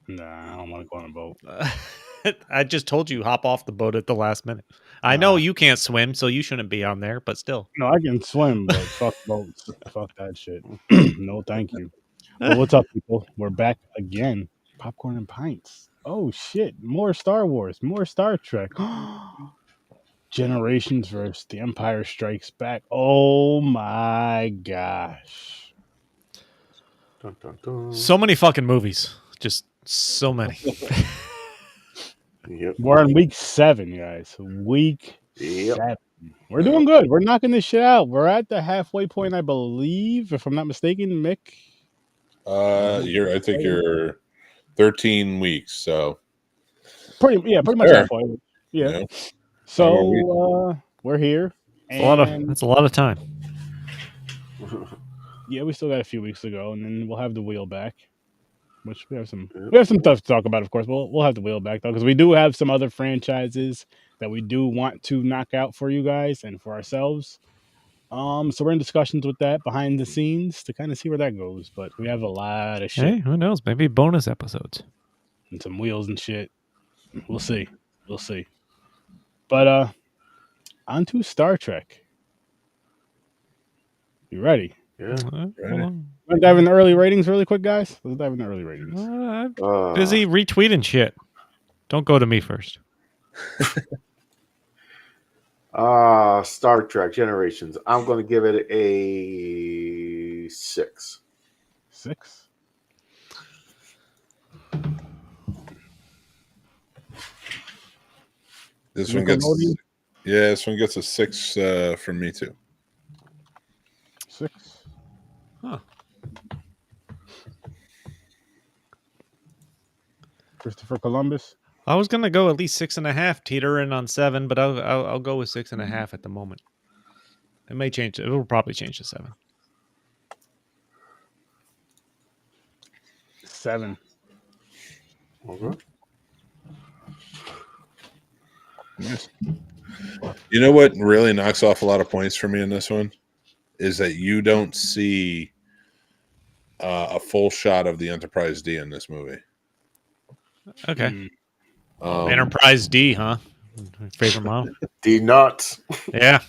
Nah, I don't want to go on a boat. I just told you hop off the boat at the last minute. I know you can't swim, so you shouldn't be on there, but still. No, I can swim, but fuck boats. Fuck that shit. No, thank you. But what's up, people? We're back again. Popcorn and pints. Oh shit! More Star Wars. More Star Trek. Generations versus The Empire Strikes Back. Oh my gosh! Dun, dun, dun. So many fucking movies. Just so many. Yep. We're on week 7, guys. Week Yep. 7. We're doing good. We're knocking this shit out. We're at the halfway point, I believe, if I'm not mistaken, Mick. I think you're 13 weeks, so Pretty much Fair. halfway. Yeah. you know. So we're here. That's a lot of time. Yeah, we still got a few weeks to go, and then we'll have the wheel back. Which we have some stuff to talk about, of course. We'll have the wheel back though, because we do have some other franchises that we do want to knock out for you guys and for ourselves. So we're in discussions with that behind the scenes to kind of see where that goes. But we have a lot of shit Hey, who knows? Maybe bonus episodes. and some wheels and shit. We'll see. But on to Star Trek. You ready? Yeah. Hold on. Want to dive into early ratings really quick, guys? Let's dive into early ratings. Busy retweeting shit. Don't go to me first. Star Trek Generations. I'm going to give it a 6. 6. This one gets a 6 from me too. 6. Huh. Christopher Columbus. I was gonna go at least 6.5, teetering on 7, but I'll go with 6.5 at the moment. It may change. It will probably change to 7. 7. Okay. Nice. You know what really knocks off a lot of points for me in this one is that you don't see a full shot of the Enterprise D in this movie. Okay. Enterprise D, huh? Favorite model? D nuts. Yeah.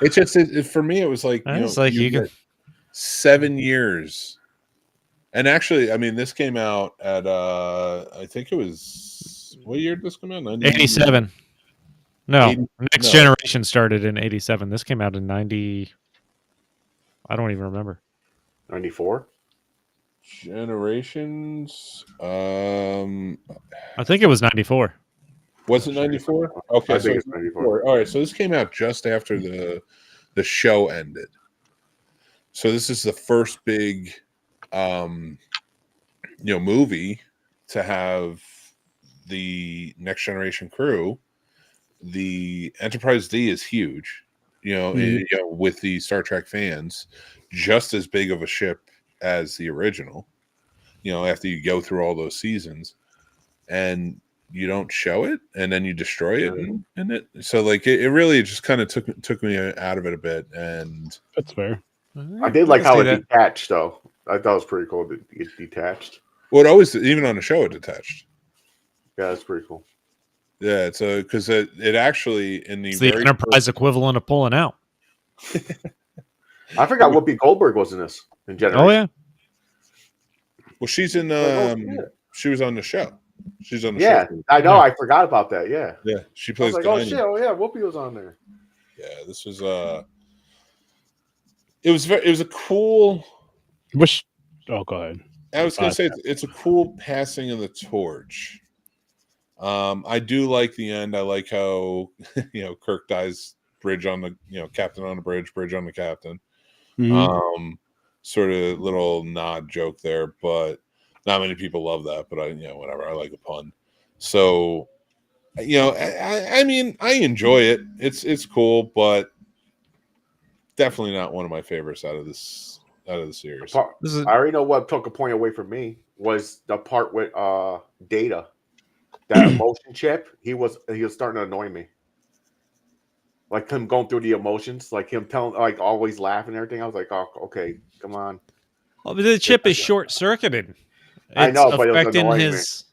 It's just for me. It was like you can 7 years, and actually, I mean, this came out at I think it was what year did this come out? 87. No, 80, Next Generation started in 87. This came out in 90. I don't even remember. 94. Generations. I think it was 94. Was it 94? Okay, I so think it's it's 94. All right, so this came out just after the show ended. So this is the first big, movie to have the Next Generation crew. The Enterprise D is huge, with the Star Trek fans, just as big of a ship as the original. After you go through all those seasons, and you don't show it, and then you destroy it, and it. So like it really just kind of took me out of it a bit, and That's fair. I did like how it detached, though. I thought it was pretty cool that it detached. well, it always even on the show it detached. Yeah, that's pretty cool. Yeah, so because it actually in the It's the Enterprise equivalent of pulling out. I forgot Whoopi Goldberg was in this in Generation. Oh yeah. Well, she's in. She was on the show. She's on the Yeah, show. I know. I forgot about that. Yeah. Yeah, she I plays. was like, oh Dinah. shit! Oh yeah, Whoopi was on there. Yeah, this was It was a cool. Oh, go ahead. I was gonna say it's a cool passing of the torch. I do like the end. I like how Kirk dies, bridge on the captain on the bridge on the captain. Mhm. Sort of little nod joke there, but not many people love that. But whatever. I like a pun. So, I mean, I enjoy it. It's cool, but definitely not one of my favorites out of the series. I already know what took a point away from me was the part with Data, that emotion chip. He was starting to annoy me. Like him going through the emotions, like him telling, like always laughing and everything. I was like, oh, okay, come on. Well, but the chip is short circuited. I It's know, but it was affecting annoying me. his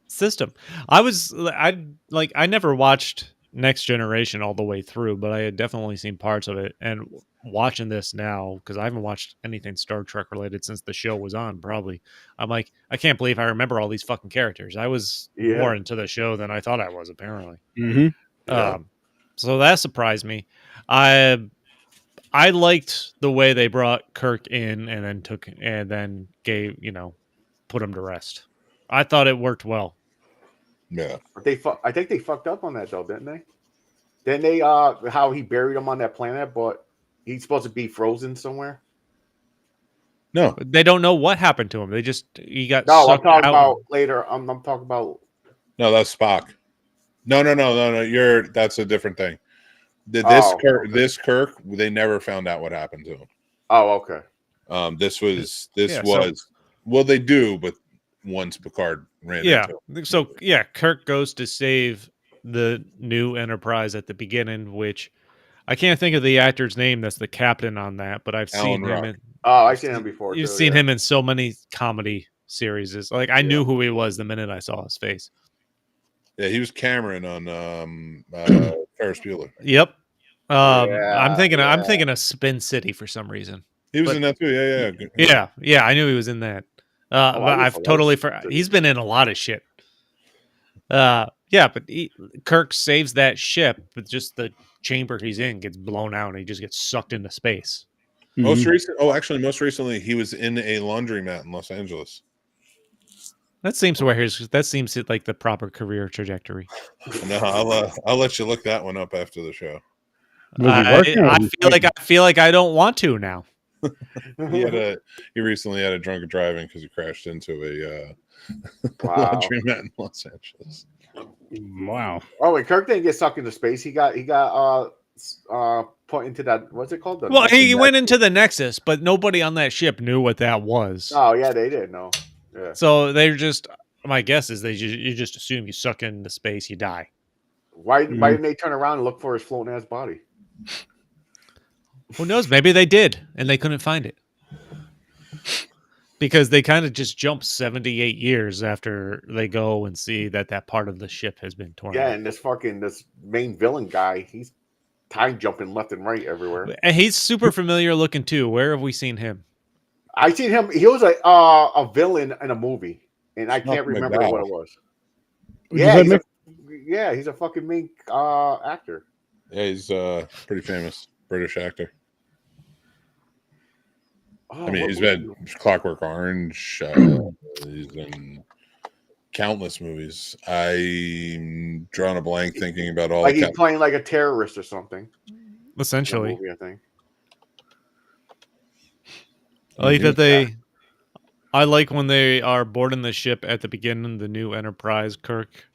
system. I never watched Next Generation all the way through, but I had definitely seen parts of it. And watching this now, because I haven't watched anything Star Trek related since the show was on, probably. I'm like, I can't believe I remember all these fucking characters. I was more Yeah. into the show than I thought I was, apparently. Mm-hmm. Yeah. So that surprised me. I liked the way they brought Kirk in and then gave, put him to rest. I thought it worked well. Yeah. But I think they fucked up on that though, didn't they? Didn't they? How he buried him on that planet, but he's supposed to be frozen somewhere. No. They don't know what happened to him. He got No, I'm sucked talking out. about later. I'm talking about. No, that's Spock. No. That's a different thing. Okay. This Kirk, they never found out what happened to him. Oh, okay. This was Yeah, well, they do, but once Picard ran into him. So yeah, Kirk goes to save the new Enterprise at the beginning, which I can't think of the actor's name that's the captain on that, but I've Alan seen him Ruck. in Oh, I've seen him before. you've Too, seen yeah. him in so many comedy series. It's like I knew who he was the minute I saw his face. Yeah, he was Cameron on Ferris Bueller. Yep. I'm Yeah. thinking of Spin City for some reason. He was But- in that too. Yeah. Yeah, I knew he was in that. But I I've used to totally like forgot. Spin He's City. been in a lot of shit. Yeah, but Kirk saves that ship, but just the chamber he's in gets blown out, and he just gets sucked into space. Most Mhm. most recently, he was in a laundromat in Los Angeles. That seems like the proper career trajectory. No, I'll let you look that one up after the show. Was he working? Or I was he feel like I don't want to now. He recently had a drunk driving because he crashed into a Wow. laundromat in Los Angeles. Wow. Oh, wait, Kirk didn't get sucked into space. He got put into that. What's it called? The Well, he Nexus? went into the Nexus, but nobody on that ship knew what that was. Oh yeah, they didn't know. Yeah. So they're just. My guess is you just assume you suck into space, you die. Why didn't they turn around and look for his floating ass body? Who knows? Maybe they did, and they couldn't find it. Because they kind of just jump 78 years after they go and see that part of the ship has been torn Yeah, out. and this main villain guy, he's time jumping left and right everywhere. And he's super familiar looking too. Where have we seen him? I seen him. He was a villain in a movie, and I can't Malcolm remember McDowell. what it was. Would you Yeah, say he's Mick- he's a fucking main actor. Yeah, he's pretty famous British actor. Oh, I mean, what he's movie? been Clockwork Orange. He's in countless movies. I'm drawing a blank thinking about all Like the he's playing like a terrorist or something. in a Essentially. movie, I think. I like when they are boarding the ship at the beginning, the new Enterprise, Kirk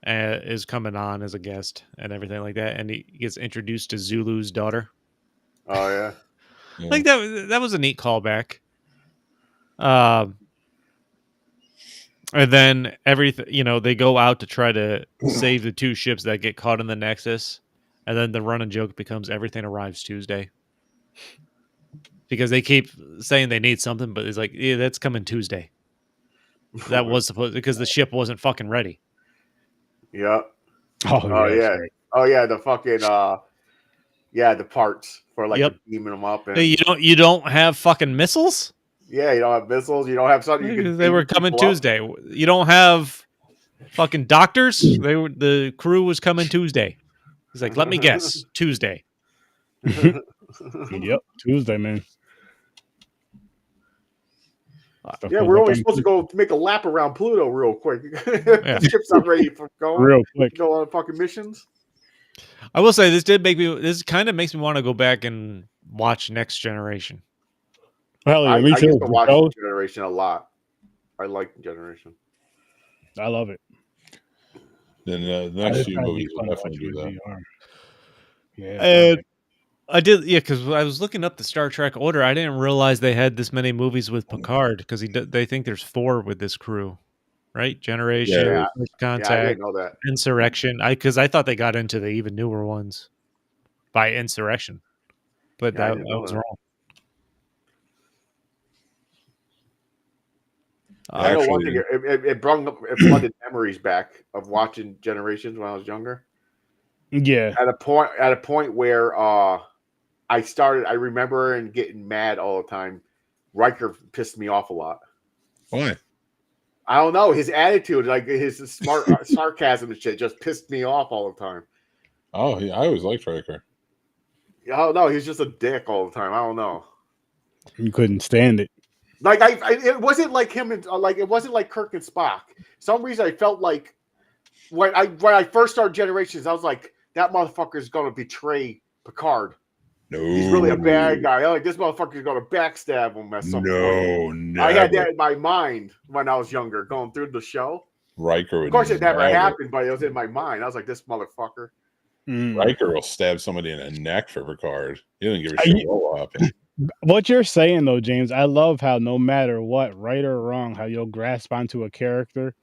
is coming on as a guest and everything like that, and he gets introduced to Zulu's daughter. Oh yeah. Yeah. Like that was a neat callback. And then everything, they go out to try to save the two ships that get caught in the Nexus, and then the running joke becomes everything arrives Tuesday. Because they keep saying they need something, but it's like, yeah, that's coming Tuesday. That was supposed because the ship wasn't fucking ready. Yeah. Oh, Oh yeah. yeah. Right. Oh yeah. The fucking the parts for like Yep. beaming them up. And Hey, you don't have fucking missiles? yeah, you don't have missiles. You don't have something. You can They were beam coming people up. Tuesday. You don't have fucking doctors? The crew was coming Tuesday. He's like, let me guess, Tuesday. Yep. Tuesday, man. Stuff Yeah, goes we're up only on supposed to go make a lap around Pluto real quick. Yeah. The ship's not ready for going. real quick. Go on fucking missions. I will say this kind of makes me want to go back and watch Next Generation. Hell yeah, I me used too. to The watch show, Generation a lot. I like Generation. I love it. Then the I next just few gotta be movies will fun to definitely watch do in that. VR. Yeah. And I did, because I was looking up the Star Trek order. I didn't realize they had this many movies with Picard because they think there's 4 with this crew, right? Generation, Yeah. First Yeah, I Contact, didn't know that. Insurrection. Because I thought they got into the even newer ones by Insurrection, but Yeah, I that didn't know was that. wrong. I know one Actually, thing. It flooded memories back of watching Generations when I was younger. Yeah. At a point where I remember and getting mad all the time. Riker pissed me off a lot. why? I don't know. His attitude, like his smart sarcasm and shit, just pissed me off all the time. Oh, I always liked Riker. I don't know. He's just a dick all the time. I don't know. You couldn't stand it. Like it wasn't like him and like it wasn't like Kirk and Spock. Some reason I felt like when I first started Generations, I was like, that motherfucker's gonna betray Picard. No, He's really a bad guy. I'm like, this motherfucker's gonna backstab him at some point. No, never. I had that in my mind when I was younger, going through the show. Riker would Of course, it never never. happened, but it was in my mind. I was like, this motherfucker. Riker will stab somebody in the neck for Picard. He doesn't give a shit what happened. What you're saying though, James, I love how no matter what, right or wrong, how you'll grasp onto a character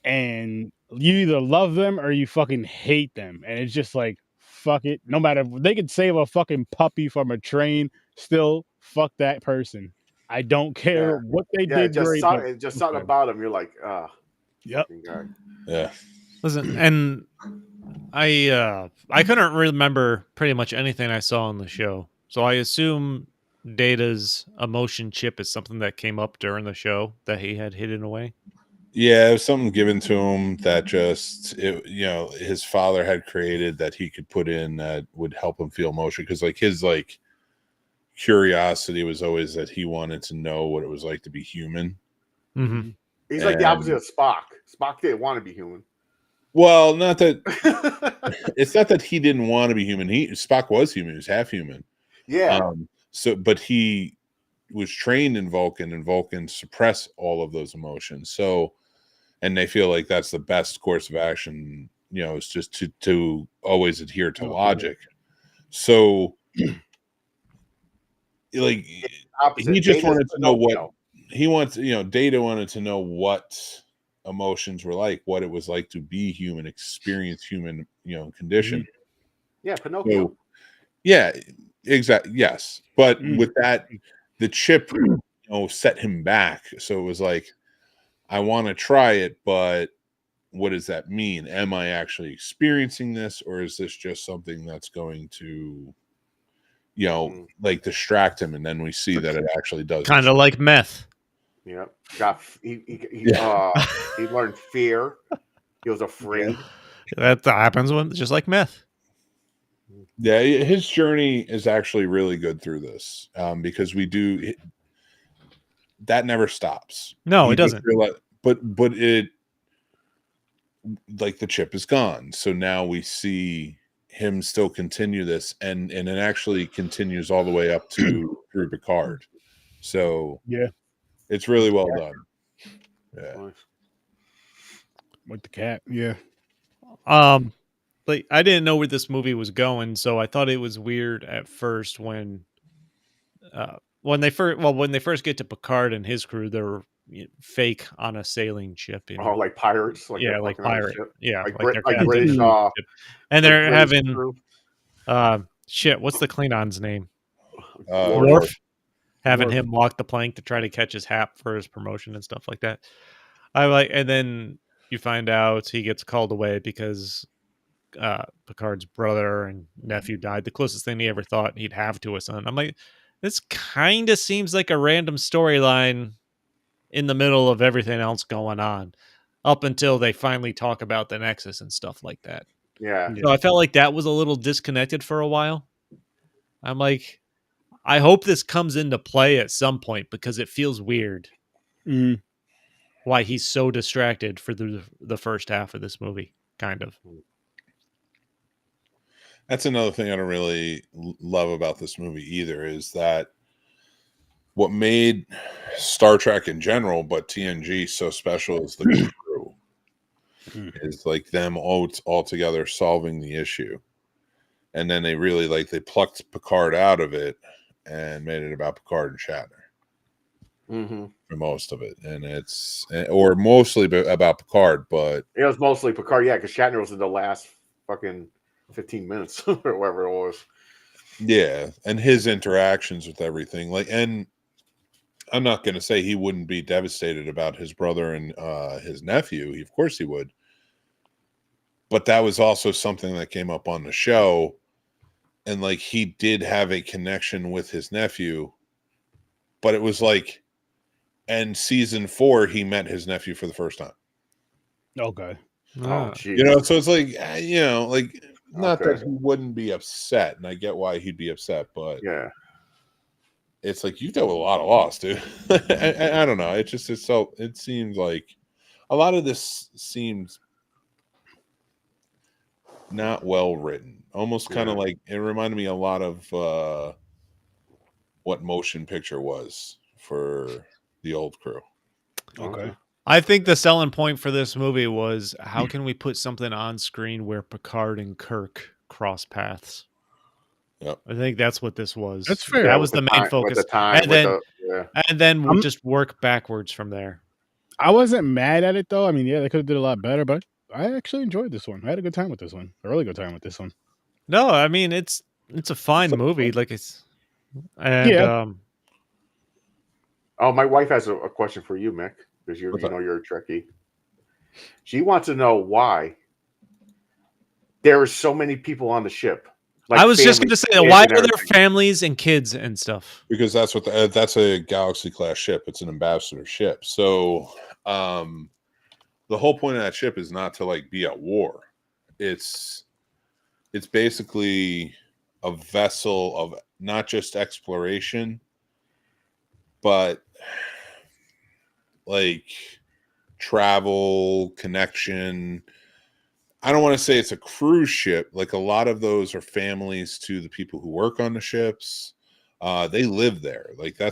and you either love them or you fucking hate them. And it's just like, fuck it. No matter, they could save a fucking puppy from a train, still fuck that person. I don't care what they did. Just something about him. You're like, yep. Guy. Yeah. Listen, and I couldn't remember pretty much anything I saw on the show. So I assume Data's emotion chip is something that came up during the show that he had hidden away. Yeah, it was something given to him that his father had created that he could put in that would help him feel emotion. Because his curiosity was always that he wanted to know what it was like to be human. Mm-hmm. He's like the opposite of Spock. Spock didn't want to be human. Well, not that it's not that he didn't want to be human. Spock was human. He was half human. Yeah. But he was trained in Vulcan, and Vulcan suppress all of those emotions. So, and they feel like that's the best course of action. Is just to always adhere to logic. So, he just wanted to know what he wants. Data wanted to know what emotions were like, what it was like to be human, experience human, condition. Yeah, Pinocchio. So, yeah, exactly. Yes, but with that, the chip, set him back. So it was like, I want to try it, but what does that mean? Am I actually experiencing this, or is this just something that's going to, distract him? And then we see that it actually does. Kind of like meth. Yeah, he learned fear. He was afraid. That happens just like meth. Yeah, his journey is actually really good through this, because that never stops. No, it doesn't. But it, the chip is gone, so now we see him still continue this, and it actually continues all the way up to through Picard. So yeah, it's really well done. Yeah, with the cat. Yeah. I didn't know where this movie was going, so I thought it was weird at first when they first get to Picard and his crew, they're fake on a sailing ship. Like pirates. Like pirate. Yeah, like British. And they're having shit. What's the Klingon's name? Worf. Having him walk the plank to try to catch his hat for his promotion and stuff like that. And then you find out he gets called away because Picard's brother and nephew died. The closest thing he ever thought he'd have to a son. I'm like, this kind of seems like a random storyline in the middle of everything else going on, up until they finally talk about the Nexus and stuff like that. Yeah. So I felt like that was a little disconnected for a while. I'm like, I hope this comes into play at some point, because it feels weird why he's so distracted for the first half of this movie, kind of. That's another thing I don't really love about this movie either, is that what made Star Trek in general, but TNG so special, is the crew. Is like them all together solving the issue. And then they really they plucked Picard out of it and made it about Picard and Shatner. For most of it. And or mostly about Picard, but it was mostly Picard, because Shatner was in the last fucking 15 minutes or whatever it was. Yeah, and his interactions with everything, and I'm not going to say he wouldn't be devastated about his brother and his nephew. Of course he would. But that was also something that came up on the show. And like he did have a connection with his nephew. But it was like, and season 4, he met his nephew for the first time. Okay. Oh, geez. You know, so it's like, you know, like, not Okay. that he wouldn't be upset. And I get why he'd be upset. But Yeah. it's like you've dealt with a lot of loss, dude. I don't know. It seems like a lot of this seems not well written. Almost kind of like it reminded me a lot of what motion picture was for the old crew. Okay. I think the selling point for this movie was how can we put something on screen where Picard and Kirk cross paths? Yep. I think that's what this was. That's fair. That was the main focus. And then just work backwards from there. I wasn't mad at it though. I mean, yeah, they could have did a lot better, but I actually enjoyed this one. I had a good time with this one. A really good time with this one. No, I mean it's a fine movie. Like Oh, my wife has a question for you, Mick, because you're a Trekkie. She wants to know why there are so many people on the ship. Like I was just going to say, why are there families and kids and stuff? Because that's what that's a Galaxy class ship. It's an ambassador ship. So the whole point of that ship is not to like be at war. It's basically a vessel of not just exploration, but like travel, connection. I don't want to say it's a cruise ship. Like a lot of those are families to the people who work on the ships. They live there. Like I'm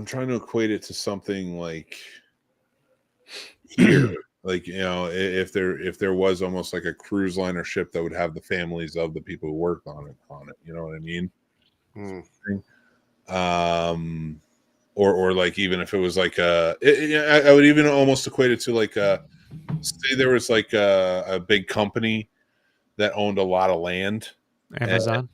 trying to equate it to something like here. Like, you know, if there was almost like a cruise liner ship that would have the families of the people who work on it, you know what I mean? Or like even if it was like I would even almost equate it to like say there was like a big company that owned a lot of land, Amazon.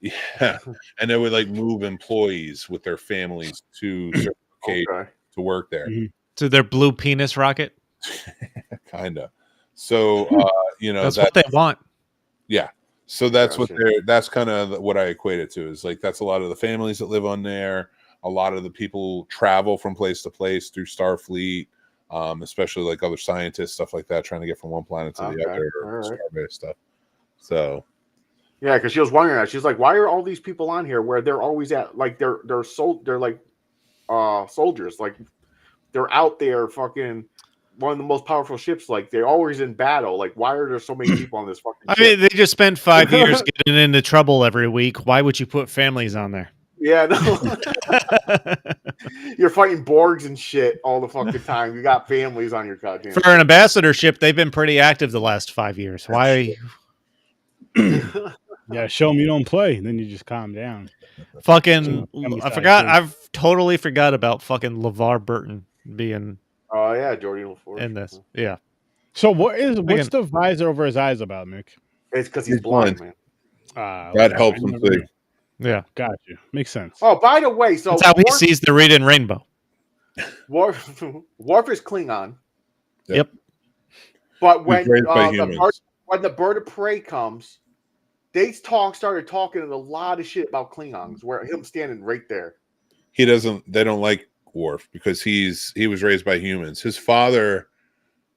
Yeah, and they would like move employees with their families to to work there. To their blue penis rocket. Kind of. So you know that's what they want. Yeah. So that's that's kind of what I equate it to. Is like that's a lot of the families that live on there. A lot of the people travel from place to place through Starfleet, especially like other scientists, stuff like that, trying to get from one planet to the other, or Starbase stuff. So, yeah, because she was wondering that. She's like, "Why are all these people on here where they're always at? Like they're like soldiers. Like they're out there, fucking one of the most powerful ships. Like they're always in battle. Like why are there so many people on this fucking ship? I mean, they just spent 5 years getting into trouble every week. Why would you put families on there? Yeah, no. You're fighting Borgs and shit all the fucking time. You got families on your goddamn. For an ambassador ship, they've been pretty active the last 5 years. Why? Yeah, show them you don't play, and then you just calm down. Fucking, I forgot. I've totally forgot about fucking LeVar Burton being. Oh yeah, Jordy LaForge in this. Yeah. So what's the visor over his eyes about, Mick? It's because he's blind, man. That helps him see. Yeah, got you. Makes sense. Oh, by the way, so that's how he sees the reading rainbow. Worf is Klingon. Yep. But when the bird of prey comes, they started talking a lot of shit about Klingons, where him standing right there. They don't like Worf because he was raised by humans. His father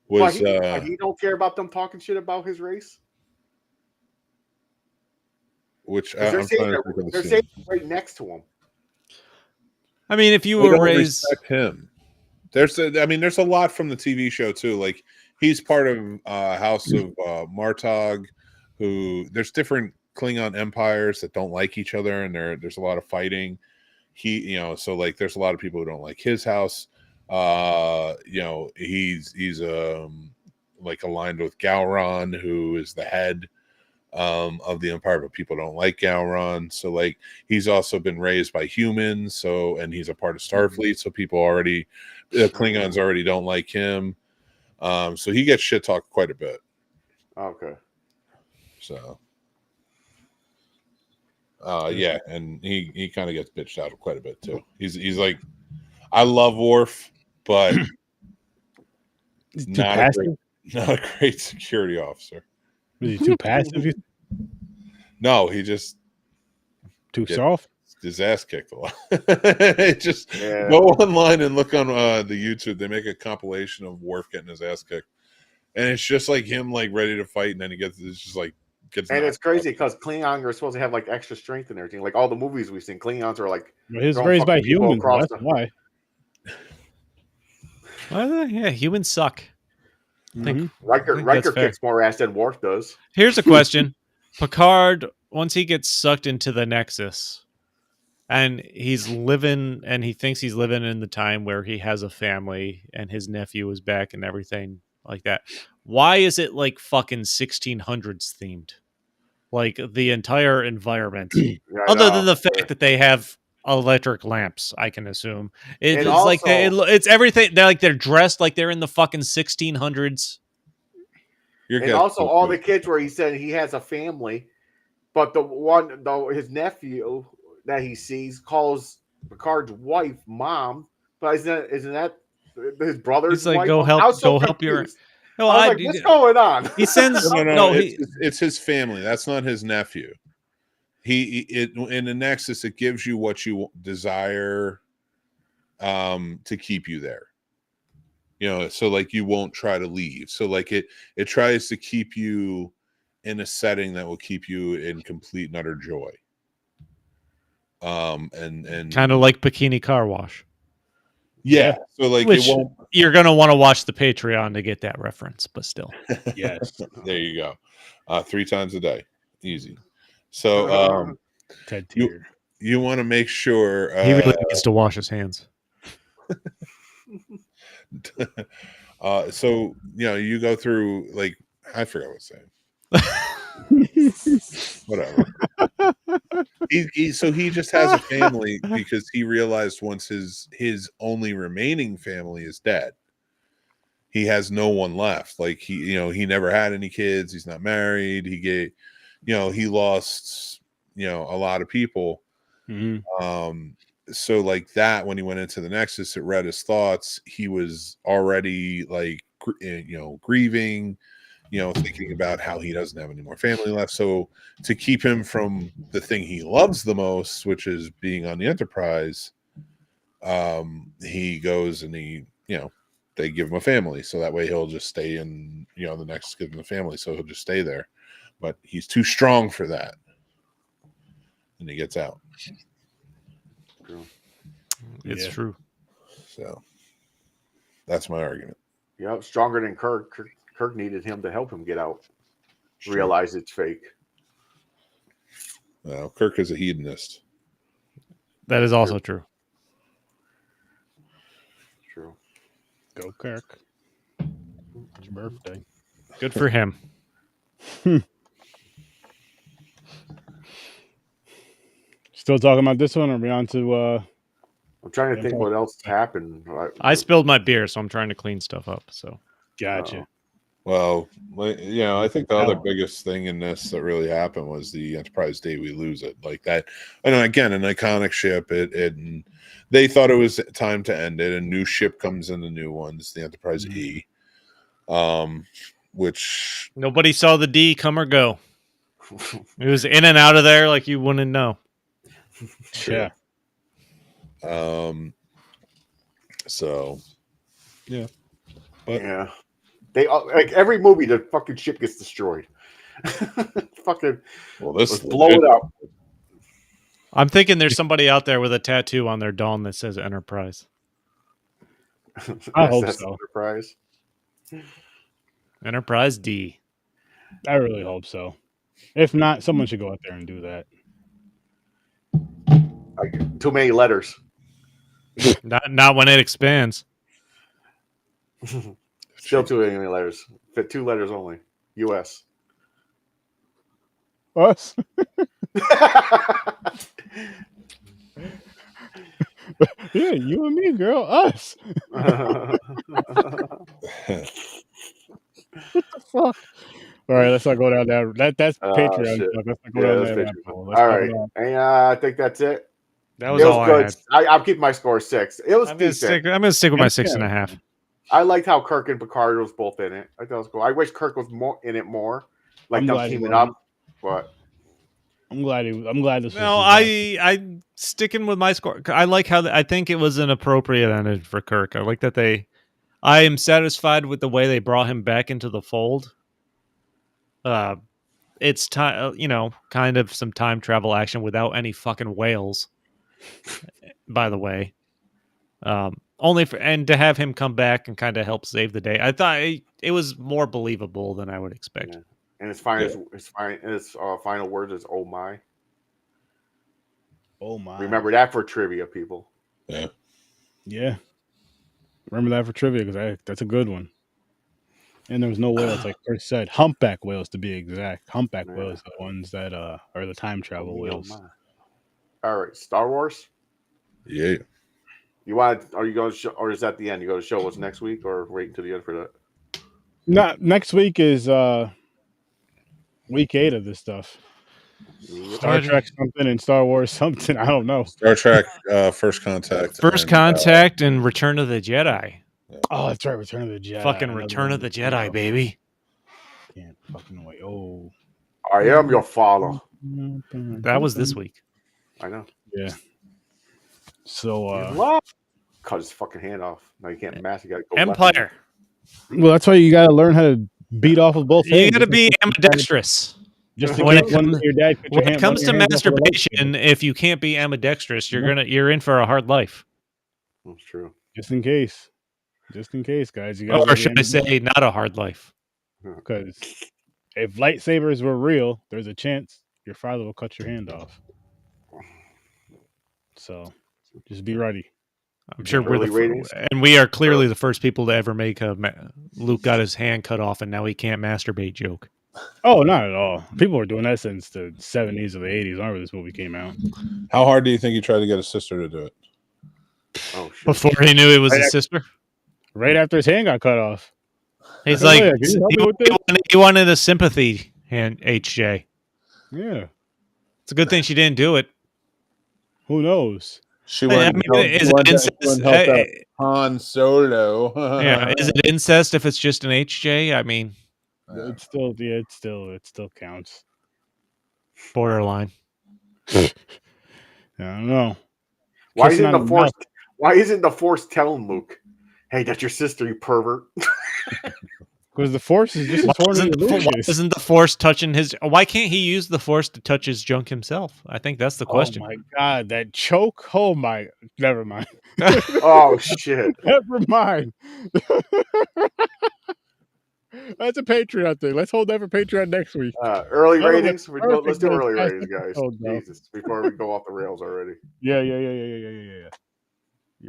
was he don't care about them talking shit about his race. Which they're saying right next to him. I mean, if you were raised him, there's a lot from the TV show too. Like he's part of House of Martog, who there's different Klingon empires that don't like each other, and there's a lot of fighting. So like there's a lot of people who don't like his house. He's like aligned with Gowron, who is the head of the Empire, but people don't like Gowron. So like he's also been raised by humans, and he's a part of Starfleet, so people Klingons already don't like him. So he gets shit talked quite a bit. Okay. So Yeah, and he kind of gets bitched out quite a bit too. He's like, I love Worf, but He's too not passive. not a great security officer. Is he too passive? No, he just Too gets soft? his ass kicked a lot. It just Yeah. go online and look on the YouTube. They make a compilation of Worf getting his ass kicked, and it's just like him like ready to fight, and then it's just like gets. And it's knocked crazy out. because Klingons are supposed to have like extra strength and everything. Like all the movies we've seen, Klingons are like Well, he was throwing raised by fucking people humans. across That's the- why. Well, yeah, humans suck. Mhm. Riker I think that's fair. kicks more ass than Worf does. Here's a question. Picard, once he gets sucked into the Nexus and he's living and he thinks he's living in the time where he has a family and his nephew is back and everything like that. Why is it like fucking 1600s themed? Like the entire environment. Yeah, I Other know. than the fact that they have electric lamps, I can assume. And It's like also- it's everything. They're dressed like they're in the fucking 1600s. Your And guess also is all good. the kids where he said he has a family, but his nephew that he sees calls Picard's wife mom, but isn't that his brother's He's like, wife? go I was so help your. confused. No, I was like, what's going on? He sends No, he, it's his family. That's not his nephew. In the Nexus, it gives you what you desire to keep you there. You know, so like you won't try to leave. So like it tries to keep you in a setting that will keep you in complete and utter joy. And kind of like Bikini Car Wash. yeah. So like Which it won't. you're gonna want to watch the Patreon to get that reference, but still. Yes. There you go. 3 times a day, easy. So Ted tier. you want to make sure He really needs to wash his hands. so you know you go through like I forgot what I was saying. Whatever. So he just has a family because he realized once his only remaining family is dead, he has no one left. Like he never had any kids. He's not married. He lost a lot of people. Mhm. So like that, when he went into the Nexus, it read his thoughts. He was already like grieving, thinking about how he doesn't have any more family left. So to keep him from the thing he loves the most, which is being on the Enterprise, he goes and they give him a family, so that way he'll just stay in, the Nexus gives him a family, so he'll just stay there. But he's too strong for that, and he gets out. It's true. So that's my argument. Yep, stronger than Kirk. Kirk needed him to help him get out. Sure. Realize it's fake. Well, Kirk is a hedonist. That is also true. True. Go Kirk. It's your birthday. Good for him. Still talking about this one, or are we on to I'm trying to think what else happened. I spilled my beer, so I'm trying to clean stuff up. So gotcha. Well, I think the other biggest thing in this that really happened was the Enterprise Day we lose it. Like that, and again, an iconic ship. And they thought it was time to end it. A new ship comes in, the new ones, the Enterprise E, which nobody saw the D come or go. It was in and out of there like you wouldn't know. Yeah. So yeah, but yeah, they like every movie the fucking ship gets destroyed. Fucking let's blow it up. I'm thinking there's somebody out there with a tattoo on their dome that says Enterprise. I hope That's so. Enterprise. Enterprise D. I really hope so. If not, someone should go out there and do that. Like, too many letters. Not when it expands. Still too many letters. Fit 2 letters only. U.S. Us? Yeah, you and me, girl. Us. What the fuck? All right, let's not go down that. That's Patreon Shit. stuff. Let's not go Yeah, down that's that Patreon. rabbit hole. Let's All talk right, about. and I think that's it. That It was was all I good. had. I'll keep my score 6. It was I'm gonna decent. stick with my It's 6.5. I liked how Kirk and Picard was both in it. I thought it was cool. I wish Kirk was more in it more, like I'm them glad he teaming wasn't. up. But I'm glad this was. No, I sticking with my score. I like how I think it was an appropriate ending for Kirk. I like that I am satisfied with the way they brought him back into the fold. It's time, kind of some time travel action without any fucking whales. By the way, only for and to have him come back and kind of help save the day. I thought it was more believable than I would expect. yeah. And his final words is "Oh my." Oh my! Remember that for trivia, people. Yeah. Remember that for trivia because that's a good one. And there was no whales, like Chris said, humpback whales to be exact. Humpback whales, are the ones that are the time travel whales. Oh my. All right, Star Wars. Yeah. You want? Are you going to show, or is that the end? You going to show us next week, or wait until the end for that? Not next week is week 8 of this stuff. Star Trek something and Star Wars something. I don't know. Star Trek, First Contact. First Contact and Return of the Jedi. Oh, that's right. Return of the Jedi. Fucking Return of the Jedi, baby. Can't fucking wait. Oh. I am your father. That was this week. I know. Yeah. So what? Cut his fucking hand off. Now you can't mask. You got to go Empire. Well, that's why you got to learn how to beat off with both hands. You got to be ambidextrous. Just when it comes to masturbation, if you can't be ambidextrous, you're in for a hard life. That's true. Just in case, guys. You or should I say, not a hard life? Because if lightsabers were real, there's a chance your father will cut your hand off. So just be ready. I'm sure we are clearly the first people to ever make Luke got his hand cut off and now he can't masturbate joke. Oh, not at all. People were doing that since the 70s or the 80s. Whenever this movie came out. How hard do you think he tried to get his sister to do it? Oh, shit. Before he knew it was his sister? Right after his hand got cut off. He's like, he wanted a sympathy hand, HJ. Yeah. It's a good thing she didn't do it. Who knows? She went and helped out Han Solo. Yeah, is it incest if it's just an HJ? I mean, it still counts. Borderline. I don't know. Why isn't the Force telling Luke, "Hey, that's your sister, you pervert"? Because the Force is just as horny as Luke is. Isn't the Force touching his? Why can't he use the Force to touch his junk himself? I think that's the question. Oh my god, that choke! Oh my, never mind. Oh shit! Never mind. That's a Patreon thing. Let's hold that for Patreon next week. Early ratings. Let's do early ratings, guys. Jesus, before we go off the rails already. Yeah. You're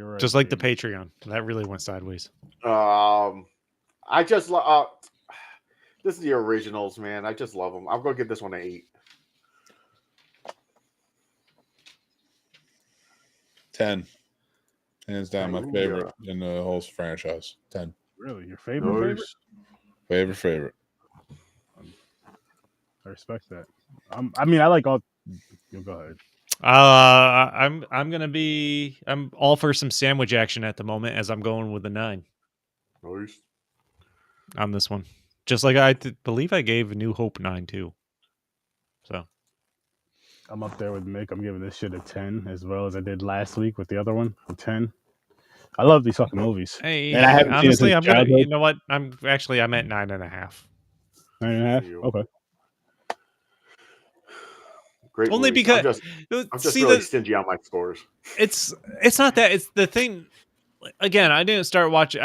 right. Just like the Patreon, that really went sideways. I just this is the originals, man. I just love them. I'm gonna give this one an 8. 10. Hands down, my favorite in the whole franchise. 10. Really, your favorite? Favorite. I respect that. I mean, I like all. Go ahead. I'm all for some sandwich action at the moment, as I'm going with a 9. Nice. On this one, just like I believe I gave A New Hope 9 too. So I'm up there with Mick. I'm giving this shit a 10, as well as I did last week with the other one, a 10. I love these fucking movies. Hey, and I haven't honestly, I'm gonna. You know what? I'm at 9.5. 9.5. Okay. Great. Only movie. because I'm just really stingy on my scores. It's not that. It's the thing. Again, I didn't watch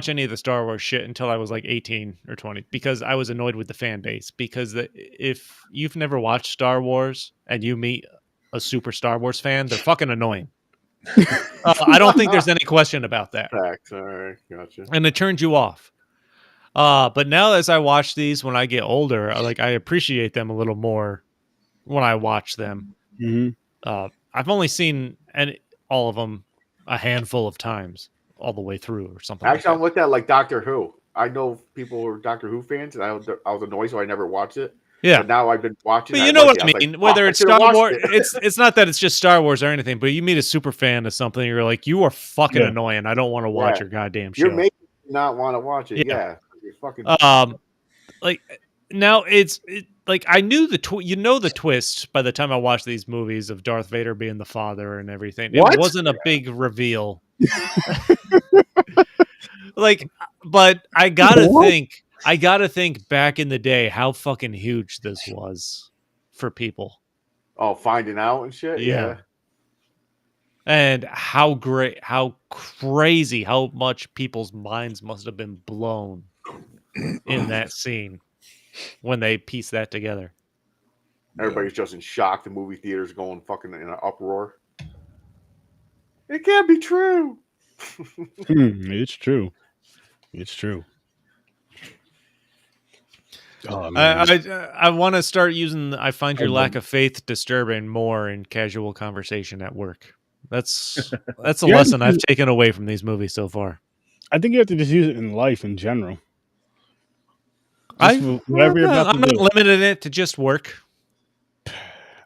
any of the Star Wars shit until I was like 18 or 20 because I was annoyed with the fan base. Because if you've never watched Star Wars and you meet a super Star Wars fan, they're fucking annoying. I don't think there's any question about that. Facts. All right, gotcha. And it turns you off. But now as I watch these when I get older, I appreciate them a little more when I watch them. Mm-hmm. I've only seen all of them a handful of times all the way through or something. Actually, I'm with that like Doctor Who. I know people who are Doctor Who fans, and I was annoyed, so I never watched it. Yeah. But now I've been watching. But I you know like what it. I mean. Like, Whether I it's should have Star watched Wars, it. it's not that it's just Star Wars or anything. But you meet a super fan of something, you're like, you are fucking annoying. I don't want to watch your goddamn show. You're making me not want to watch it. Yeah. You're fucking. Like now like I knew the the twist by the time I watched these movies of Darth Vader being the father and everything. What? It wasn't a big reveal. Like, but I gotta think back in the day how fucking huge this was for people. Oh, finding out and shit. Yeah. And how crazy, how much people's minds must have been blown in that scene when they pieced that together. Everybody's just in shock. The movie theater's going fucking in an uproar. It can't be true. It's true. It's true. Oh, man. I want to start using. I find your lack of faith disturbing more in casual conversation at work. That's a lesson I've taken away from these movies so far. I think you have to just use it in life in general. I'm not limiting it to just work. I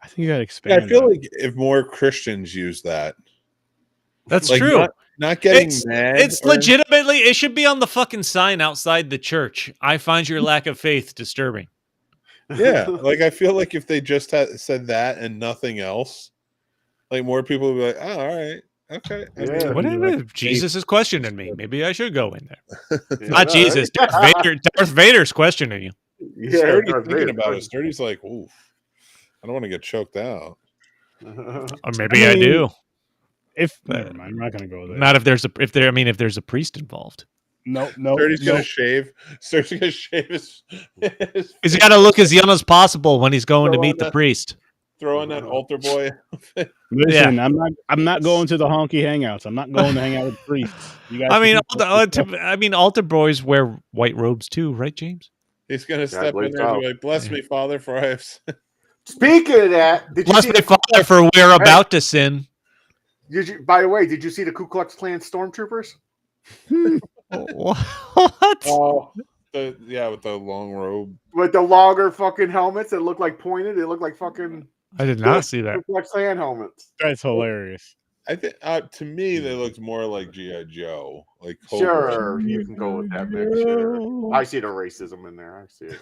think you got to expand. I feel like if more Christians use that, that's true. Not getting mad. It's legitimately. It should be on the fucking sign outside the church. I find your lack of faith disturbing. Yeah, like I feel like if they just said that and nothing else, like more people would be like, "Oh, all right, okay." Yeah. Whatever. If Jesus is questioning me, maybe I should go in there. Not Jesus. Darth Vader's questioning you. Yeah, Sturdy's thinking about it. Sturdy's like, "Oof, I don't want to get choked out." Or maybe I do. Never mind, I'm not gonna go there. Not if there's a priest involved. No. Sturdy's gonna shave. Sturdy's gonna shave his He's got to look as young as possible when he's going to meet the priest. Throw in that altar boy. Listen, I'm not going to the honky hangouts. I'm not going to hang out with priests. You guys altar boys wear white robes too, right, James? He's gonna step in there and be like, "Bless me, Father, for I have sinned." Speaking of that, bless me, Father, for we're about to sin. By the way, did you see the Ku Klux Klan stormtroopers? What? Oh, with the long robe, with the longer fucking helmets that look like pointed. They look like fucking. I did not see that. Ku Klux Klan helmets. That's hilarious. I think to me they looked more like G.I. Joe. Like sure, you can go with that, man. Sure. I see the racism in there. I see it.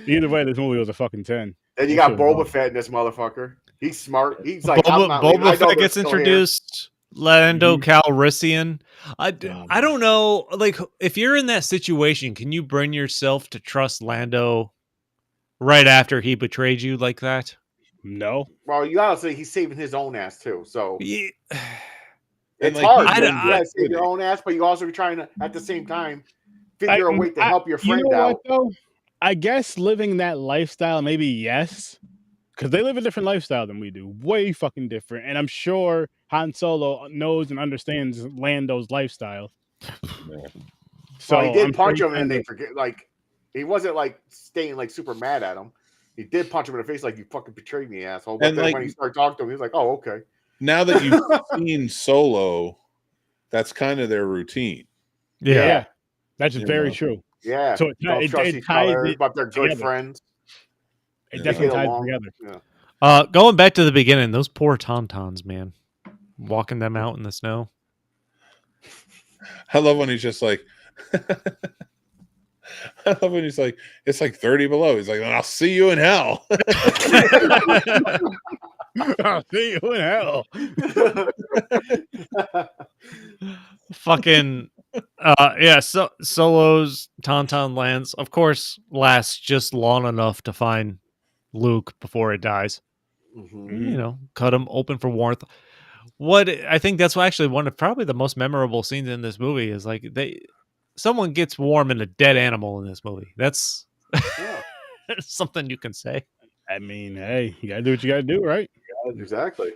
Either way, this movie was a fucking 10. And you got Boba Fett in this motherfucker. He's smart. He's like Boba Fett gets introduced. Lando Calrissian. I don't know. Like, if you're in that situation, can you bring yourself to trust Lando right after he betrayed you like that? No. Well, you gotta say he's saving his own ass too. So yeah. It's hard. You gotta save your own ass, but you also be trying to at the same time figure a way to help your friend out. I guess living that lifestyle, maybe yes, because they live a different lifestyle than we do, way fucking different. And I'm sure Han Solo knows and understands Lando's lifestyle. So he did punch him, and they forget. Like he wasn't like staying like super mad at him. He did punch him in the face, like you fucking betrayed me, asshole. But then when he started talking to him, he was like, "Oh, okay." Now that you've seen Solo, that's kind of their routine. Yeah. That's very true. Yeah. So it ties but they're good friends. It definitely ties together. Yeah. Going back to the beginning, those poor Tauntauns, man. Walking them out in the snow. I love when he's just like I love when he's like, it's like 30 below. He's like, I'll see you in hell. I'll see you in hell. Fucking Solo's Tauntaun lands, of course, lasts just long enough to find Luke before it dies. Mm-hmm. You know, cut him open for warmth. What I think that's actually one of probably the most memorable scenes in this movie is like someone gets warm in a dead animal in this movie. That's something you can say. I mean, hey, you gotta do what you gotta do, right? Yeah, exactly.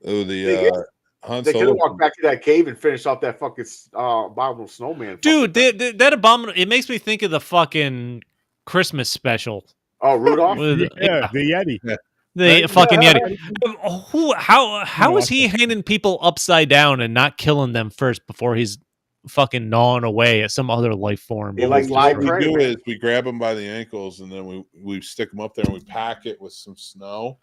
Oh, Han they Solo could have walked back to that cave and finished off that fucking abominable snowman. Dude, that abominable. It makes me think of the fucking Christmas special. Oh, Rudolph? The Yeti. Yeah. The Right? fucking Yeah. Yeti. How is he hanging people upside down and not killing them first before he's fucking gnawing away at some other life form? He like He's live What we prey, do man. is we grab them by the ankles and then we stick them up there and we pack it with some snow,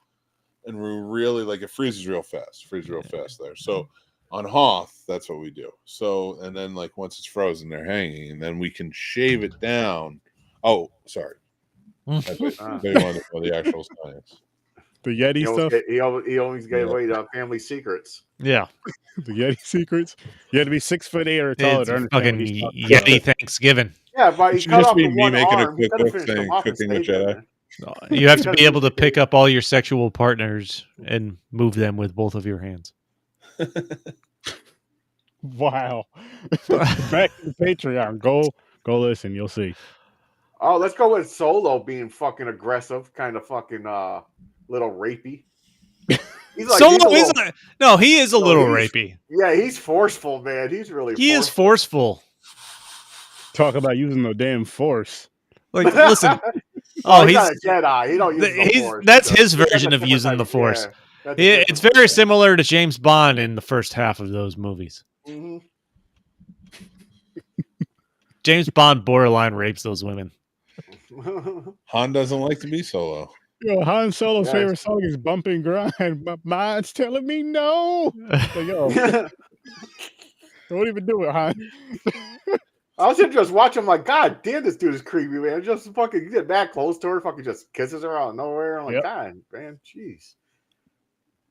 and we really like it freezes real fast. There. So on Hoth, that's what we do. So and then like once it's frozen, they're hanging, and then we can shave it down. Oh, sorry. I bet you wanted to know the actual science. The Yeti stuff. He always gave away the family secrets. Yeah. The Yeti secrets. You had to be 6'8" or taller It's to understand fucking what he's talking Yeti Thanksgiving. Yeah, but It he should cut just off be the me one making a arm. He quick could have book finished saying him off and cooking with stayed there, Jedi. man. You have to be able to pick up all your sexual partners and move them with both of your hands. Wow. Back to the Patreon. Go listen. You'll see. Oh, let's go with Solo being fucking aggressive, kind of fucking little rapey. He's like, Solo he's is no, he is a little he's- rapey. Yeah, he's forceful, man. He's really He is forceful. Talk about using the damn force. Like, listen. Oh, he's not a Jedi. He don't use the force. that's So his that's a version of different using type the of- force. yeah, that's a It's different very type. similar to James Bond in the first half of those movies. Mhm. James Bond borderline rapes those women. Han doesn't like to be solo. Yo, Han Solo's Yes. favorite song is Bump and Grind. My mind's telling me no. Like, yo, don't even do it, Han. I was just watching. Like, God damn, this dude is creepy, man. Just fucking get back close to her, fucking just kisses her out of nowhere. I'm like, Yep. God, man, jeez.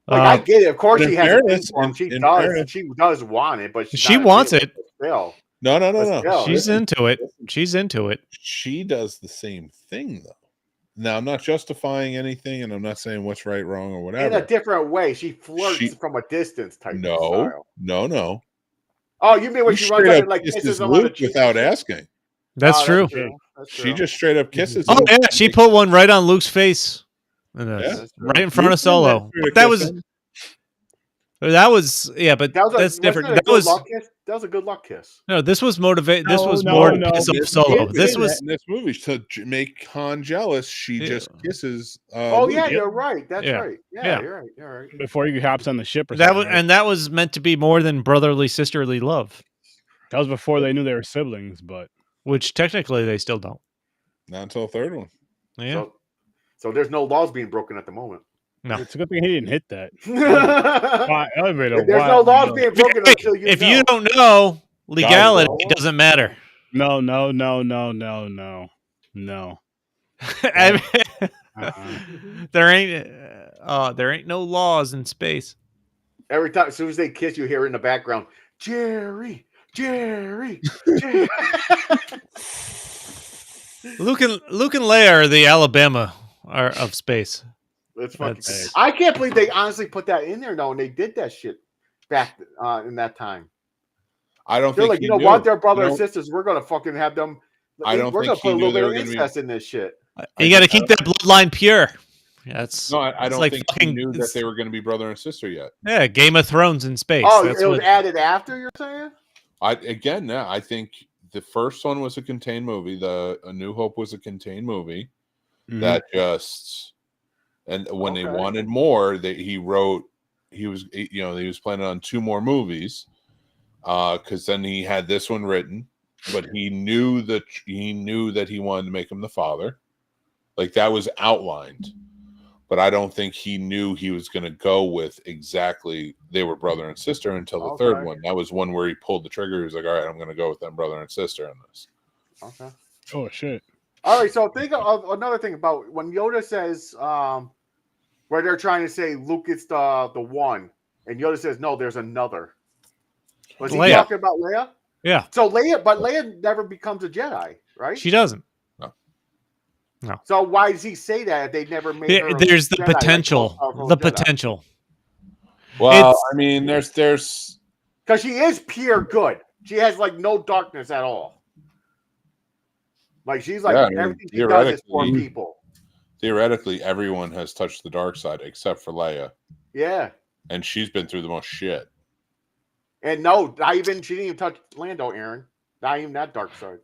Like, I get it. Of course, in she has a thing fairness- for him. in- She in does. fairness- She does want it, but She wants it. Still, No. still, She's into it. She's into it. She does the same thing though. Now I'm not justifying anything, and I'm not saying what's right, wrong, or in whatever. a different way. She flirts She- from a distance type of No. style. Oh, you mean when She she runs straight up up and like kisses kisses him on the Luke cheek without and shit? asking. That's Oh, true. That's She true. just straight up kisses. Oh Luke. yeah, she put one right on Luke's face. Yeah. That's true. Right in front of Luke Solo. did That kiss was him. yeah, but That was that's different. That was a good luck kiss. No, this was motivate. This No, was no, more to no. piss off This- Solo. in This was this movie to make Han jealous. She Yeah. just kisses. Oh Luke. yeah, Yep. you're right. That's Yeah. right. Yeah, Yeah. you're right. You're right. Before he hops on the ship or that something. was, right? and that was meant to be more than brotherly sisterly love, That was before they knew they were siblings, but which technically they still don't. Not until the third one. Yeah, So there's no laws being broken at the moment. no. it's a good thing he didn't hit that. There's Why, elevator, no why? laws being broken Hey, until you if know. you don't know, legality know. doesn't matter. No. I mean, Uh-uh. there ain't no laws in space. Every time, as soon as they kiss, you hear in the background, Jerry. Luke and Leia are the Alabama of space. It's fucking. That's- I can't believe they honestly put that in there, though, and they did that shit back in that time. I don't They're think like, he you know knew. what, they're brother You and know, sisters. We're gonna fucking have them. I don't We're think gonna put a he knew little they bit were of gonna be- incest in this shit. You got to keep that bloodline pure. That's No, I it's don't like think fucking- he knew that it's- they were going to be brother and sister yet. Yeah, Game of Thrones in space. Oh, That's it was what, added after. You're saying? I think the first one was a contained movie. A New Hope was a contained movie Mhm. that just, and when they Okay. wanted more, he was planning on 2 more movies, because then he had this one written, but he knew that he wanted to make him the father, like that was outlined. But I don't think he knew he was going to go with exactly they were brother and sister until the third Okay. one. That was one where he pulled the trigger. He was like, all right, I'm going to go with them brother and sister in this. Okay. Oh shit. All right. So think of another thing about when Yoda says, where they're trying to say Luke is the one, and Yoda says, no, there's another. Was he Leia. talking about Leia? yeah, So Leia never becomes a Jedi, right? she doesn't. So why does he say that if they never made her? a There's the Jedi, like potential. powerful The Jedi? potential. Well, It's- I mean, there's Because she is pure good. She has like no darkness at all. Like she's like Yeah, I mean, everything she does is for theoretically- people. theoretically everyone has touched the dark side except for Leia, Yeah. and she's been through the most shit. And no, she didn't even touch Lando, Aaron. Not even that dark side.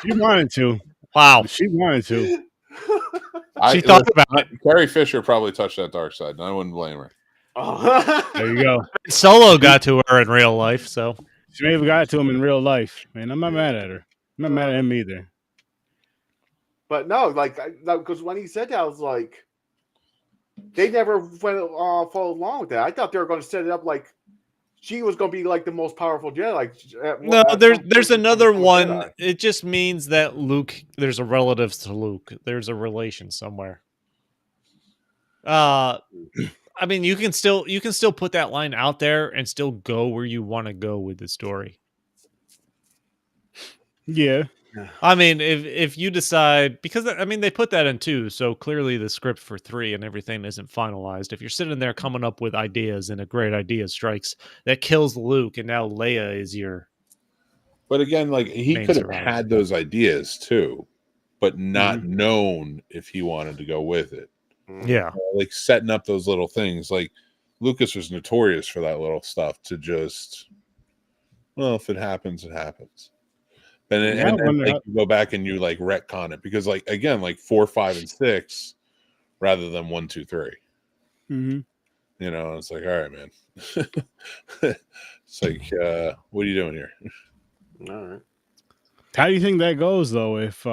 She wanted to. wow. She wanted to. She thought about it. Carrie Fisher probably touched that dark side, and I wouldn't blame her. Oh. There you go. Solo got to her in real life, so She may have got it to him in real life, man. I'm not mad at her. I'm not mad at him either. But no, like, because when he said that, I was like, they never went followed along with that. I thought they were going to set it up like she was going to be like the most powerful Jedi. Like, no, there's another one. Jedi. It just means that Luke, there's a relative to Luke. There's a relation somewhere. I mean, you can still put that line out there and still go where you want to go with the story. Yeah. I mean, if you decide, because I mean they put that in 2, so clearly the script for 3 and everything isn't finalized. If you're sitting there coming up with ideas and a great idea strikes that kills Luke, and now Leia is your. But again, like he could have had those ideas too, but not known if he wanted to go with it. Yeah, like setting up those little things. Like Lucas was notorious for that little stuff to just, well, if it happens, it happens. And like you go back and you like retcon it because like again like 4, 5, and 6 rather than 1, 2, 3. Mm-hmm. You know, it's like, all right, man. It's like, what are you doing here? All right. How do you think that goes though? If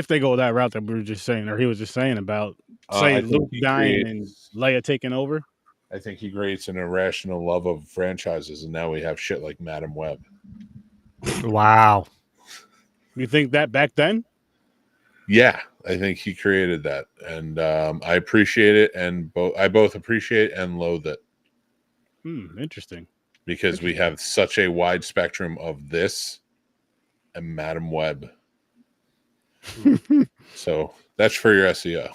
they go that route that we were just saying, or he was just saying about say Luke dying and Leia taking over? I think he creates an irrational love of franchises, and now we have shit like Madam Web. Wow. You think that back then? Yeah, I think he created that, and I appreciate it, and I both appreciate and loathe it. Interesting. Because we have such a wide spectrum of this and Madam Web. So that's for your SEO.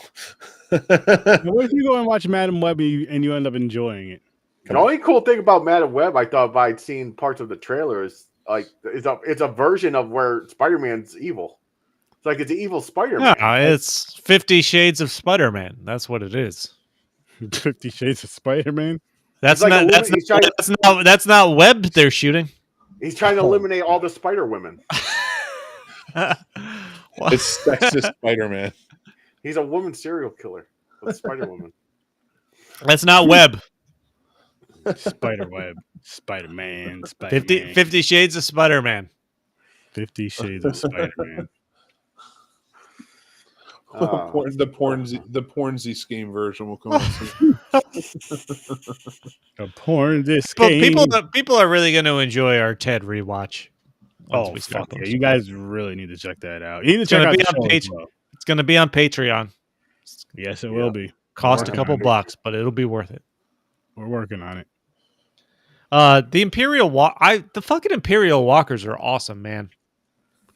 What if you go and watch Madam Web and you end up enjoying it? The only cool thing about Madam Web, I thought if I'd seen parts of the trailer, is like it's a version of where Spider-Man's evil. It's like it's an evil Spider-Man. Yeah, it's 50 Shades of Spider-Man. That's what it is. 50 Shades of Spider-Man. That's not Web they're shooting. He's trying to eliminate all the Spider Women. It's sexist Spider-Man. He's a woman serial killer. Spider Woman. That's not Web. Spider-Web. Spider-Man. 50 Shades of Spider-Man. 50 Shades of Spider-Man. The Pornsy scheme version will come out soon. The Pornsy scheme. People are really going to enjoy our Ted rewatch. Oh, fuck yeah. You guys really need to check that out. You need to check out the show as well. It's going to be on Patreon. Yes, it will be. Cost a couple bucks, but it'll be worth it. We're working on it. The fucking Imperial Walkers are awesome, man.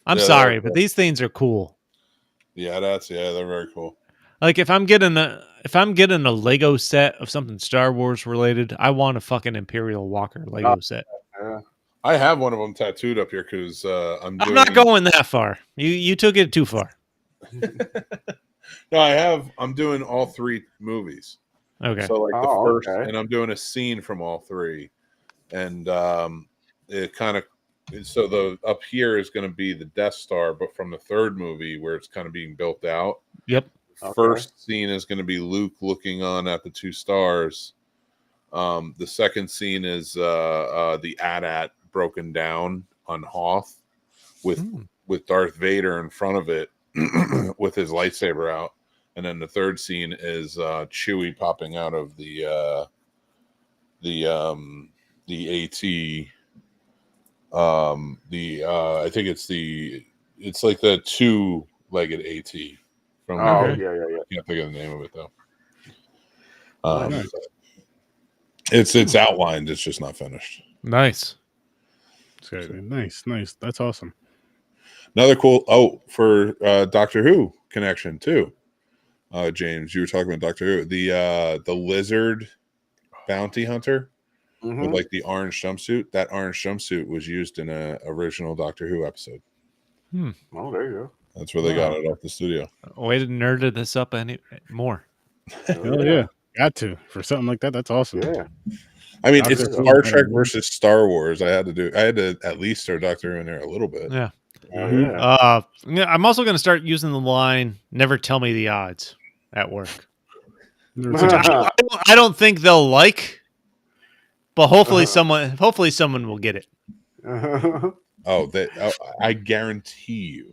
I'm sorry, but these things are cool. Yeah, they're very cool. Like if I'm getting a Lego set of something Star Wars related, I want a fucking Imperial Walker Lego set. I have one of them tattooed up here because I'm not going that far. You took it too far. No, I'm doing all 3 movies. Okay. So like the first, and I'm doing a scene from all 3, and it kind of. So the up here is going to be the Death Star, but from the 3rd movie where it's kind of being built out. Yep. First scene is going to be Luke looking on at the 2 stars. The second scene is the AT-AT broken down on Hoth with Darth Vader in front of it with his lightsaber out, and then the 3rd scene is Chewie popping out of the AT. I think it's like the 2-legged AT from yeah. Can't think of the name of it though. It's outlined, it's just not finished. Nice. Nice. That's awesome. Another cool for Doctor Who connection too. James, you were talking about Doctor Who. The lizard bounty hunter. With like the orange jumpsuit. That orange jumpsuit was used in a original Doctor Who episode. Oh, there you go. That's where they got it off the studio. Way to nerd this up any more. Hell yeah. Got to. For something like that, that's awesome. Yeah. I mean, it's Star Trek versus Star Wars. I had to at least throw Doctor Who in there a little bit. Yeah. Oh, yeah. I'm also going to start using the line, "Never tell me the odds" at work. Which I don't think they'll like, but hopefully someone will get it. I guarantee you.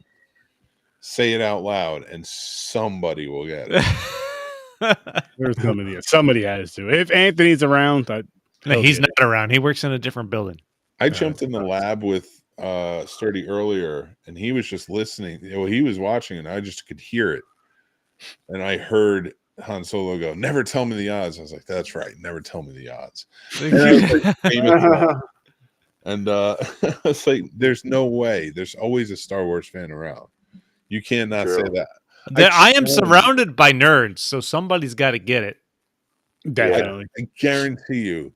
Say it out loud, and somebody will get it. There's somebody has to. If Anthony's around, No, he's not around. He works in a different building. I jumped in the lab with Sturdy earlier, and he was just listening. Well, he was watching, and I just could hear it. And I heard Han Solo go, "Never tell me the odds." I was like, "That's right, never tell me the odds." And it's like, there's no way. There's always a Star Wars fan around. You cannot say that. I am surrounded by nerds, so somebody's got to get it. Definitely. I guarantee you,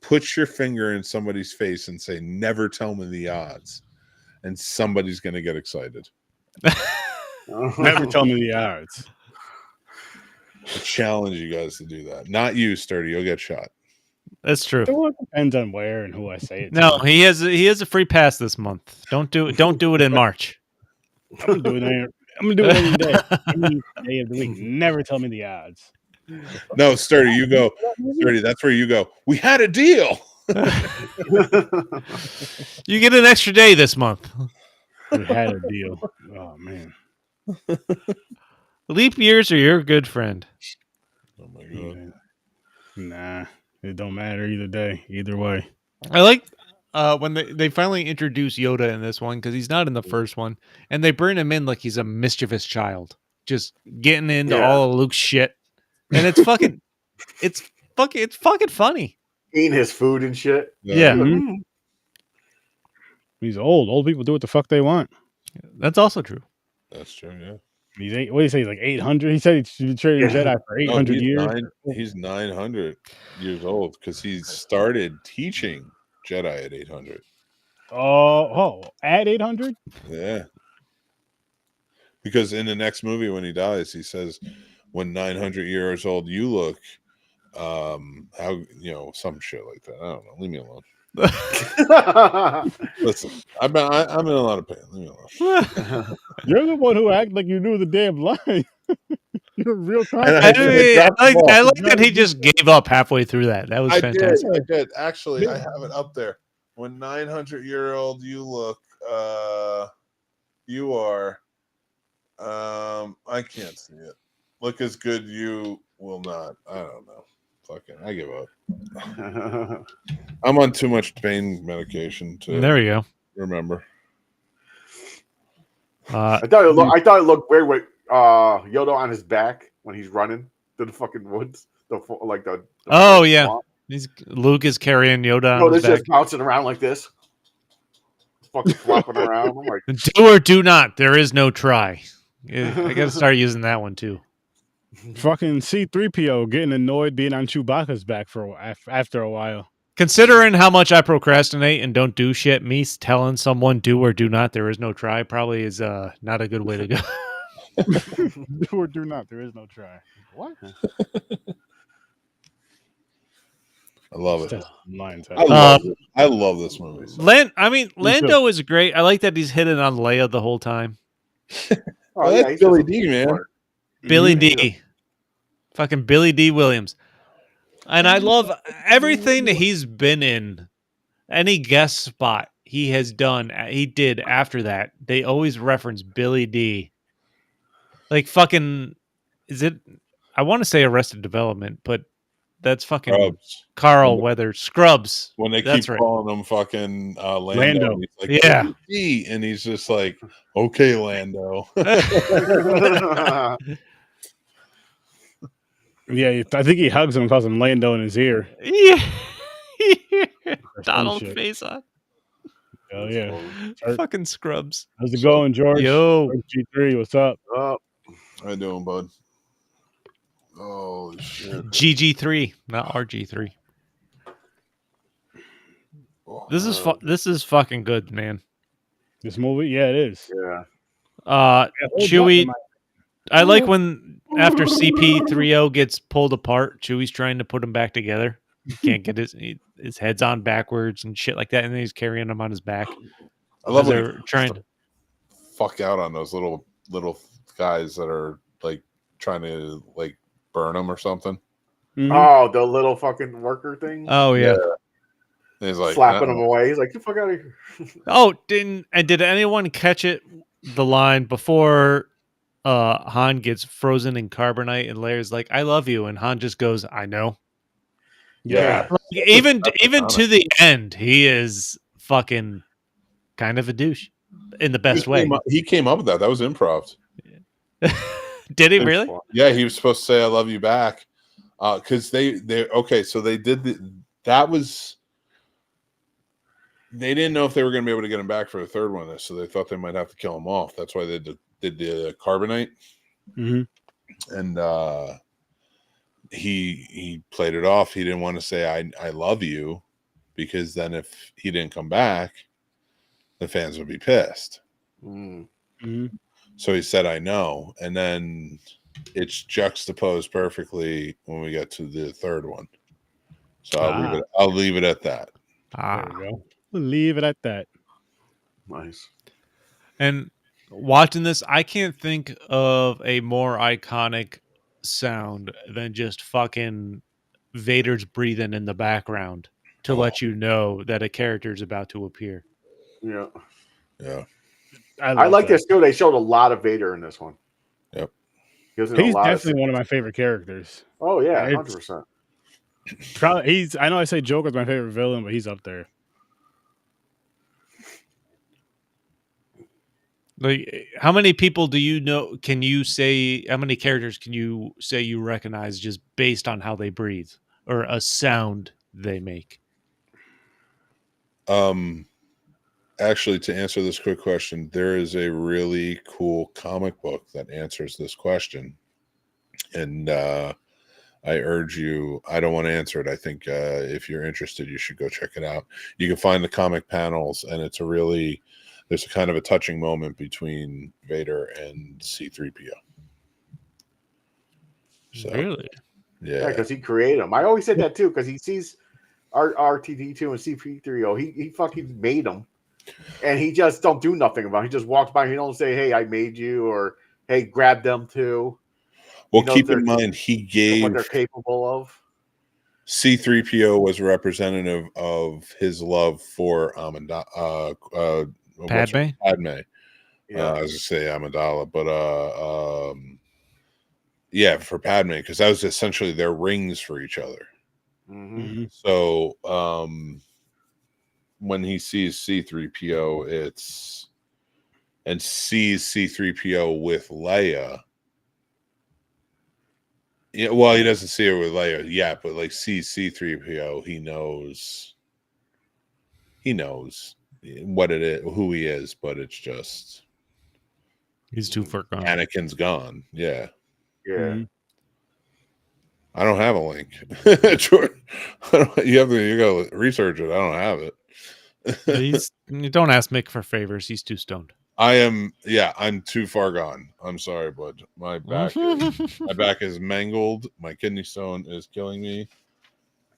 put your finger in somebody's face and say, "Never tell me the odds," and somebody's going to get excited. Never tell me the odds. I challenge you guys to do that. Not you, Sturdy. You'll get shot. That's true. It depends on where and who I say it. No, to. he has a free pass this month. Don't do it in March. I'm gonna do it any day. Any day of the week. Never tell me the odds. No, Sturdy, you go. Sturdy, that's where you go. We had a deal. You get an extra day this month. We had a deal. Oh man. Leap years are your good friend. Oh my god. Nah, it don't matter either day, either way. I like when they finally introduce Yoda in this one, because he's not in the first one, and they bring him in like he's a mischievous child, just getting into all of Luke's shit, and it's fucking funny. Eating his food and shit. Yeah. Mm-hmm. He's old. Old people do what the fuck they want. That's also true. That's true, yeah. What do you say? He's like 800. He said he traded Jedi for 800 years. He's 900 years old because he started teaching Jedi at 800. At 800? Yeah. Because in the next movie, when he dies, he says, "When 900 years old you look, how some shit like that." I don't know. Leave me alone. Listen, I'm in a lot of pain. Leave me alone. You're the one who act like you knew the damn line. You're real I like that he just gave up halfway through that. That was fantastic. I did. Actually, I have it up there. When 900-year-old you look, you are. I can't see it. Look as good you will not. I don't know. Fucking, I give up. I'm on too much pain medication to. There you go. Remember. I thought it looked weird with Yoda on his back when he's running through the fucking woods. Yeah. Luke is carrying Yoda on his back. Just bouncing around like this. Fucking flopping around. I'm like, do or do not. There is no try. I got to start using that one too. Fucking C-3PO getting annoyed being on Chewbacca's back after a while. Considering how much I procrastinate and don't do shit, me telling someone do or do not, there is no try, probably is not a good way to go. Do or do not, there is no try. What? I love it. I love this movie. Lando is great. I like that he's hitting on Leia the whole time. That's Billy D, man. Billy D. Fucking Billy D. Williams. And I love everything that he's been in. Any guest spot he did after that. They always reference Billy D. Like fucking, I want to say Arrested Development, but that's fucking Scrubs. Carl Weathers. Scrubs. When they keep calling him fucking Lando. He's like, yeah. And he's just like, "Okay, Lando." Yeah, I think he hugs him and calls him Lando in his ear. Yeah. Donald face on. Oh, yeah. Fucking Scrubs. How's it going, George? Yo. G3, what's up? How you doing, bud? Oh, shit. GG3, not RG3. This is fucking good, man. This movie? Yeah, it is. Yeah. Chewie... I like when after CP3O gets pulled apart, Chewie's trying to put him back together. He can't get his head's on backwards and shit like that, and then he's carrying him on his back. I love they're trying. fuck out on those little guys that are like trying to like burn them or something. Mhm. Oh, the little fucking worker thing. Oh yeah. And he's like Slapping him away. He's like, "Get the fuck out of here." Oh, did anyone catch it? The line before Han gets frozen in carbonite and Leia's like, "I love you," and Han just goes, "I know." Yeah. Even That's to the end, he is fucking kind of a douche in the best way. He came up with that. That was improv. Did he really? Yeah, he was supposed to say "I love you" back, because they okay. So they did that was they didn't know if they were going to be able to get him back for the third one, so they thought they might have to kill him off. That's why they did the carbonite, Mhm. and he played it off. He didn't want to say I love you, because then if he didn't come back, the fans would be pissed. Mm. Mhm. So he said, "I know," and then it's juxtaposed perfectly when we get to the third one. So I'll leave it at that. There you go. We'll leave it at that. Nice. And watching this, I can't think of a more iconic sound than just fucking Vader's breathing in the background to let you know that a character is about to appear. Yeah. Yeah. I like this too. They showed a lot of Vader in this one. Yep. He's definitely one of my favorite characters. Oh yeah, It's 100%. Probably I know I say Joker's my favorite villain, but he's up there. Like, how many people do you know? Can you say how many characters can you say you recognize just based on how they breathe or a sound they make? Actually, to answer this quick question, there is a really cool comic book that answers this question, and I urge you. I don't want to answer it. I think if you're interested, you should go check it out. You can find the comic panels, and it's there's a kind of a touching moment between Vader and C-3PO. So, Really? Yeah, yeah, because he created them. I always said that too, because he sees RTD2 and CP3O. He fucking made them, and he just don't do nothing about it. He just walks by. He don't say, "Hey, I made you," or "Hey, grab them too." well, keep in mind he gave what they're capable of. C-3PO was representative of his love for Padme? Padme. Yeah. I was gonna say Amidala, but yeah, for Padme, because that was essentially their rings for each other. Mm-hmm. So when he sees C-3PO, and sees C-3PO with Leia. Yeah, well, he doesn't see her with Leia yet, but like sees C-3PO, he knows what it is, who he is, but it's just He's too far gone. Anakin's gone. Yeah. Yeah. Mhm. I don't have a link. You gotta research it. I don't have it. You don't ask Mick for favors. He's too stoned. I'm too far gone. I'm sorry, bud. My back is mangled. My kidney stone is killing me.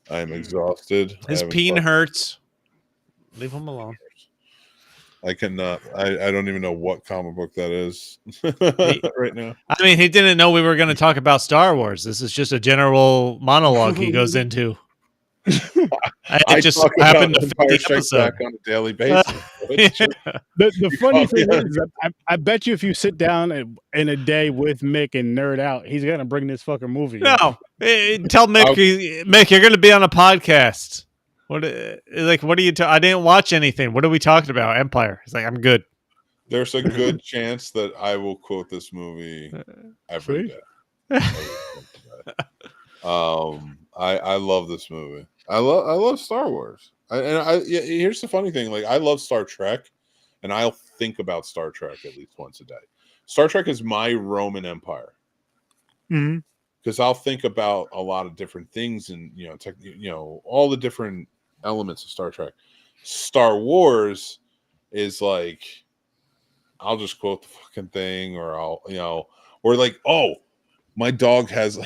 I'm exhausted. His peen hurts. Leave him alone. I cannot. I don't even know what comic book that is right now. I mean, he didn't know we were going to talk about Star Wars. This is just a general monologue he goes into. I just happened to fit the episode back on a daily basis. The funny thing is, I bet you if you sit down in a day with Mick and nerd out, he's gonna bring this fucking movie. No, tell Mick, Mick, you're going to be on a podcast. What are you? I didn't watch anything. What are we talking about? Empire. He's like, I'm good. There's a good chance that I will quote this movie every day. I love this movie. I love Star Wars. Here's the funny thing: like I love Star Trek, and I'll think about Star Trek at least once a day. Star Trek is my Roman Empire. Mm-hmm. Because I'll think about a lot of different things, and all the different elements of Star Trek. Star Wars is like, I'll just quote the fucking thing, or I'll or like, oh, my dog has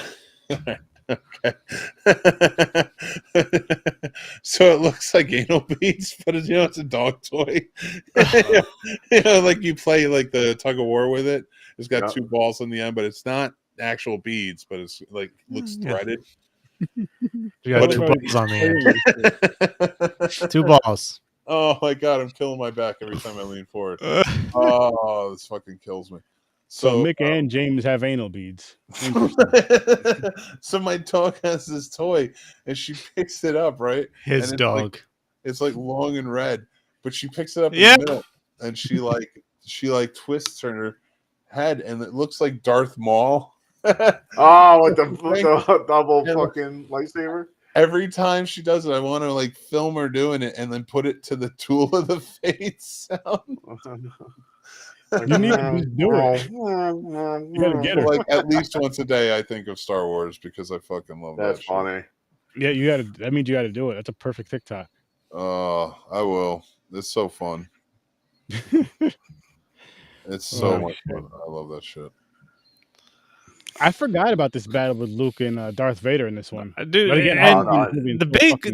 So it looks like anal beads, but it's, it's a dog toy. Like you play like the tug of war with it. It's got two balls on the end, but it's not actual beads, but it's like looks threaded. You got two balls on the end. Two balls. Oh my god, I'm killing my back every time I lean forward. Oh, this fucking kills me. So Mick and James have anal beads. So my dog has this toy, and she picks it up, right? His dog. It's like long and red, but she picks it up in the middle, and she twists her head, and it looks like Darth Maul. With the double fucking lightsaber. Every time she does it, I want to like film her doing it and then put it to the Tool of the Fate sound. You need to just do it. You gotta get her. Like at least once a day, I think of Star Wars because I fucking love that. That's funny. Yeah, you gotta. That means you gotta do it. That's a perfect TikTok. Oh, I will. It's so fun. It's so much fun. I love that shit. I forgot about this battle with Luke and Darth Vader in this one, dude. But again,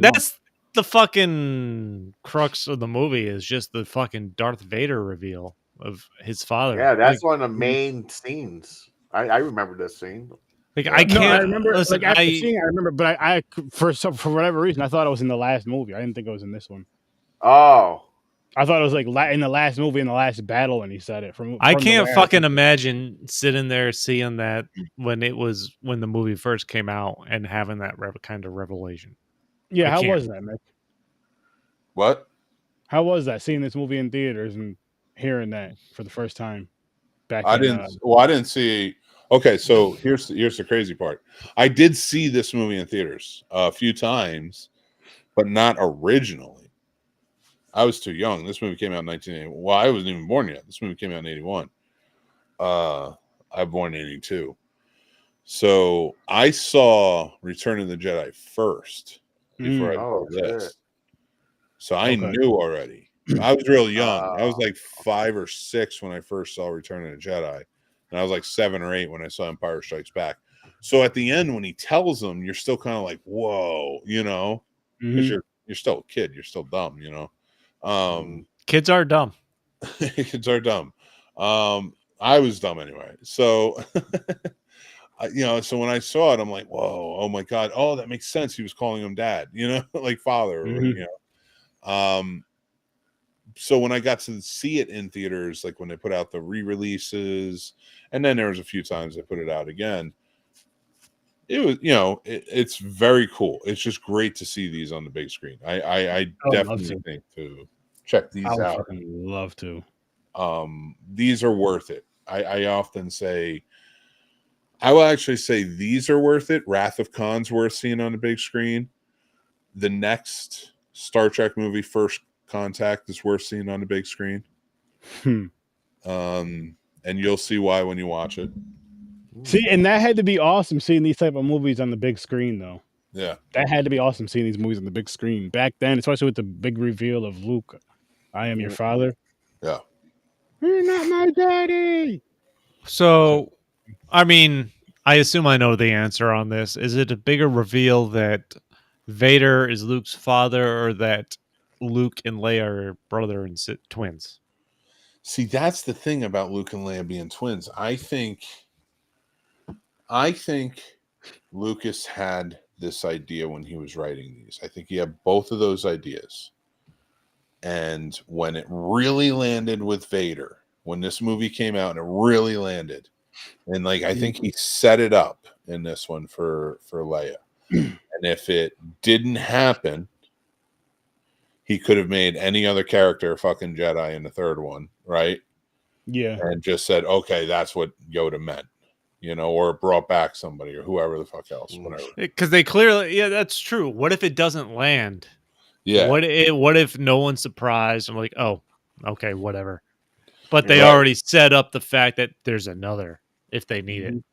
that's the fucking crux of the movie is just the fucking Darth Vader reveal of his father. Yeah, that's one of the main scenes. I remember this scene. Like I can't. I remember. Listen, like after seeing, I remember, but I for whatever reason, I thought it was in the last movie. I didn't think it was in this one. Oh. I thought it was like in the last movie, in the last battle, and he said it. I can't fucking imagine sitting there seeing that when the movie first came out and having that kind of revelation. Yeah, how was that, Nick? What? How was that seeing this movie in theaters and hearing that for the first time? I didn't see. Okay, so here's the crazy part. I did see this movie in theaters a few times, but not originally. I was too young. This movie came out in 1980. Well, I wasn't even born yet. This movie came out in 81. I was born in 82. So I saw Return of the Jedi first before I saw this. Shit. So I knew already. I was real young. I was like 5 or 6 when I first saw Return of the Jedi. And I was like 7 or 8 when I saw Empire Strikes Back. So at the end, when he tells them, you're still kind of like, whoa, because you're still a kid. You're still dumb, Kids are dumb. Kids are dumb. I was dumb anyway. So, so when I saw it, I'm like, whoa, oh my God. Oh, that makes sense. He was calling him dad, like father, so when I got to see it in theaters, like when they put out the re-releases, and then there was a few times they put it out again, it was, it's very cool. It's just great to see these on the big screen. I definitely think to check these out. I would love to. These are worth it. I often say, I will actually say these are worth it. Wrath of Khan's worth seeing on the big screen. The next Star Trek movie, First Contact, is worth seeing on the big screen. And you'll see why when you watch it. See, and that had to be awesome seeing these type of movies on the big screen, though. Yeah, that had to be awesome seeing these movies on the big screen back then, especially with the big reveal of Luke, I am your father. Yeah, you're not my daddy. So, I mean, I assume I know the answer on this. Is it a bigger reveal that Vader is Luke's father, or that Luke and Leia are brother and twins? See, that's the thing about Luke and Leia being twins. I think Lucas had this idea when he was writing these. I think he had both of those ideas. And when it really landed with Vader, when this movie came out and it really landed, and like I think he set it up in this one for Leia. And if it didn't happen, he could have made any other character a fucking Jedi in the third one, right? Yeah. And just said, okay, that's what Yoda meant, or brought back somebody or whoever the fuck else, whatever. Because they clearly, that's true. What if it doesn't land? Yeah. What if no one's surprised? I'm like, oh, okay, whatever. But they already set up the fact that there's another if they need it.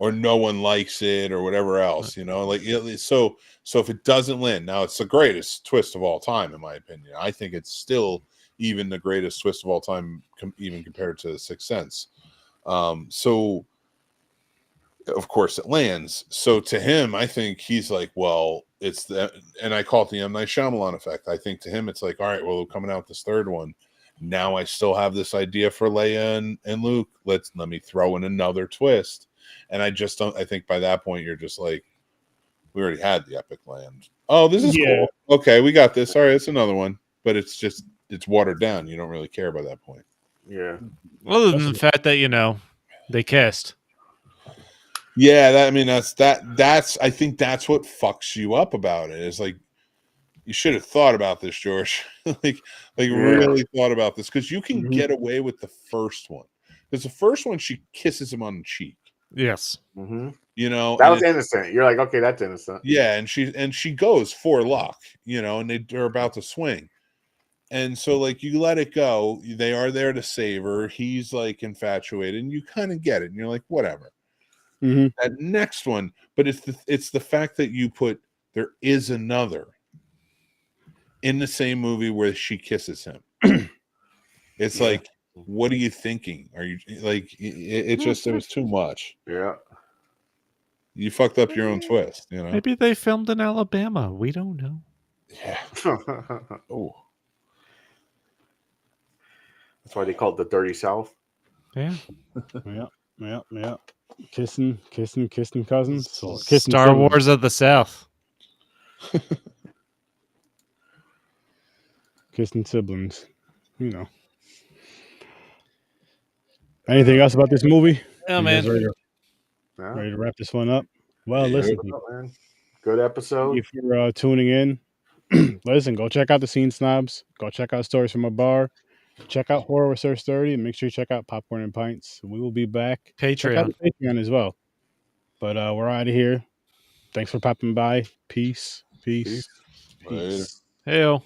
Or no one likes it or whatever else, so if it doesn't land, now it's the greatest twist of all time, in my opinion. I think it's still even the greatest twist of all time, even compared to The Sixth Sense. So of course, it lands. So to him, I think he's like, well, it's the, and I call it the M. Night Shyamalan effect. I think to him, it's like, all right, well, we're coming out with this third one. Now I still have this idea for Leia and Luke. Let me throw in another twist. And I just don't. I think by that point, you're just like, we already had the epic land. Oh, this is cool. Okay, we got this. All right, it's another one, but it's watered down. You don't really care by that point. Yeah. Other than the fact that they kissed. Yeah, that's I think that's what fucks you up about it. It's like you should have thought about this, George. Really thought about this, because you can get away with the first one. Because the first one, she kisses him on the cheek. Yes. Mm-hmm. That was innocent. You're like, okay, that's innocent. Yeah, and she goes for luck, and they're about to swing. And so, like, you let it go. They are there to save her. He's like infatuated, and you kind of get it, and you're like, whatever. Mm-hmm. That next one, but it's the fact that you put there is another in the same movie where she kisses him. It's like, what are you thinking? Are you like it was too much. Yeah. You fucked up your own twist, Maybe they filmed in Alabama. We don't know. Yeah. Oh. That's why they call it the Dirty South. Yeah. Yeah. Kissing cousins. So kissing Star siblings. Wars of the South. Kissing siblings. Anything else about this movie? Oh, You man. guys ready to wrap this one up? Well, listen. Good episode. Thank you for tuning in. Listen, go check out the Scene Snobs. Go check out Stories from a Bar. Check out Horror Research 30, and make sure you check out Popcorn and Pints. We will be back. Check out the Patreon as well. But we're out of here. Thanks for popping by. Peace. Later. Hey-o.